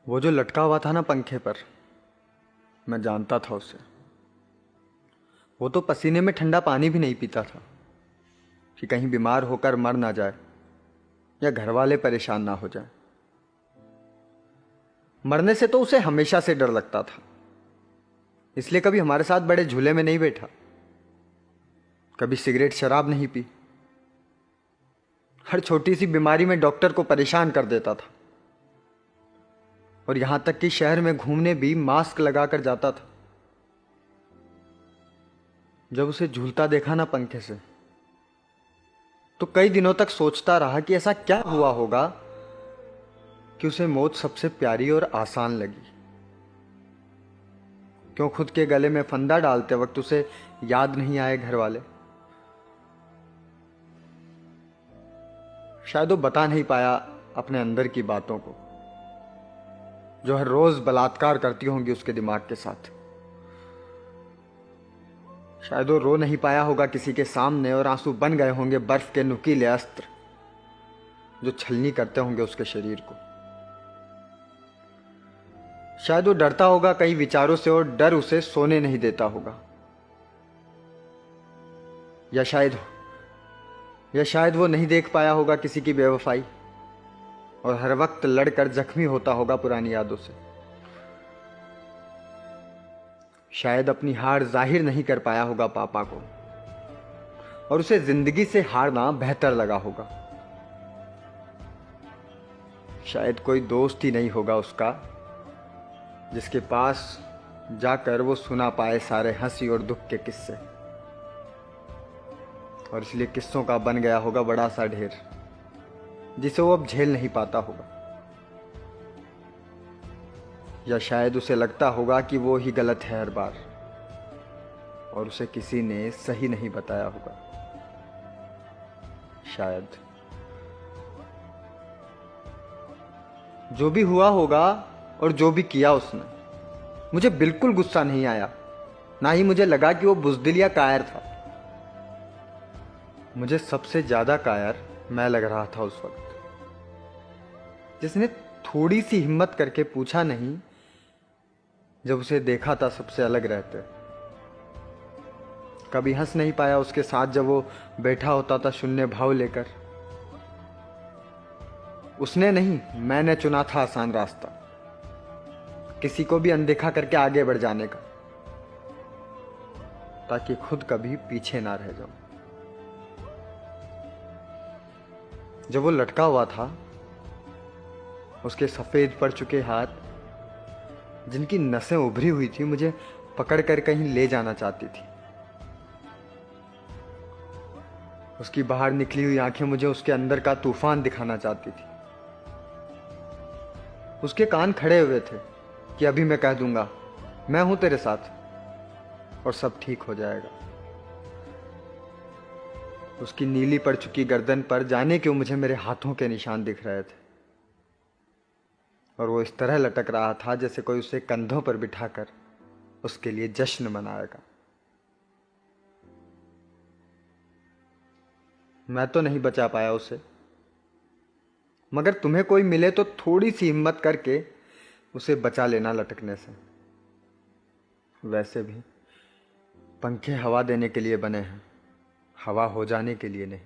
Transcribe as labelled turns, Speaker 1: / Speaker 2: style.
Speaker 1: वो जो लटका हुआ था ना पंखे पर, मैं जानता था उसे। वो तो पसीने में ठंडा पानी भी नहीं पीता था कि कहीं बीमार होकर मर ना जाए या घर वाले परेशान ना हो जाए। मरने से तो उसे हमेशा से डर लगता था, इसलिए कभी हमारे साथ बड़े झूले में नहीं बैठा, कभी सिगरेट शराब नहीं पी, हर छोटी सी बीमारी में डॉक्टर को परेशान कर देता था और यहां तक कि शहर में घूमने भी मास्क लगाकर जाता था। जब उसे झूलता देखा ना पंखे से, तो कई दिनों तक सोचता रहा कि ऐसा क्या हुआ होगा कि उसे मौत सबसे प्यारी और आसान लगी। क्यों खुद के गले में फंदा डालते वक्त उसे याद नहीं आए घर वाले। शायद वो बता नहीं पाया अपने अंदर की बातों को, जो हर रोज बलात्कार करती होंगी उसके दिमाग के साथ। शायद वो रो नहीं पाया होगा किसी के सामने और आंसू बन गए होंगे बर्फ के नुकीले अस्त्र जो छलनी करते होंगे उसके शरीर को। शायद वो डरता होगा कई विचारों से और डर उसे सोने नहीं देता होगा। या शायद वो नहीं देख पाया होगा किसी की बेवफाई और हर वक्त लड़कर जख्मी होता होगा पुरानी यादों से। शायद अपनी हार जाहिर नहीं कर पाया होगा पापा को और उसे जिंदगी से हारना बेहतर लगा होगा। शायद कोई दोस्त ही नहीं होगा उसका जिसके पास जाकर वो सुना पाए सारे हंसी और दुख के किस्से, और इसलिए किस्सों का बन गया होगा बड़ा सा ढेर जिसे वो अब झेल नहीं पाता होगा। या शायद उसे लगता होगा कि वो ही गलत है हर बार और उसे किसी ने सही नहीं बताया होगा। शायद जो भी हुआ होगा और जो भी किया उसने, मुझे बिल्कुल गुस्सा नहीं आया, ना ही मुझे लगा कि वो बुज़दिल या कायर था। मुझे सबसे ज्यादा कायर मैं लग रहा था उस वक्त, जिसने थोड़ी सी हिम्मत करके पूछा नहीं जब उसे देखा था सबसे अलग रहते। कभी हंस नहीं पाया उसके साथ जब वो बैठा होता था शून्य भाव लेकर। उसने नहीं, मैंने चुना था आसान रास्ता, किसी को भी अनदेखा करके आगे बढ़ जाने का, ताकि खुद कभी पीछे ना रह जाऊं। जब वो लटका हुआ था, उसके सफेद पड़ चुके हाथ, जिनकी नसें उभरी हुई थी, मुझे पकड़कर कहीं ले जाना चाहती थी। उसकी बाहर निकली हुई आंखें मुझे उसके अंदर का तूफान दिखाना चाहती थी। उसके कान खड़े हुए थे कि अभी मैं कह दूंगा मैं हूं तेरे साथ और सब ठीक हो जाएगा। उसकी नीली पड़ चुकी गर्दन पर जाने क्यों मुझे मेरे हाथों के निशान दिख रहे थे और वो इस तरह लटक रहा था जैसे कोई उसे कंधों पर बिठाकर उसके लिए जश्न मनाएगा। मैं तो नहीं बचा पाया उसे, मगर तुम्हें कोई मिले तो थोड़ी सी हिम्मत करके उसे बचा लेना लटकने से। वैसे भी पंखे हवा देने के लिए बने हैं, हवा हो जाने के लिए नहीं।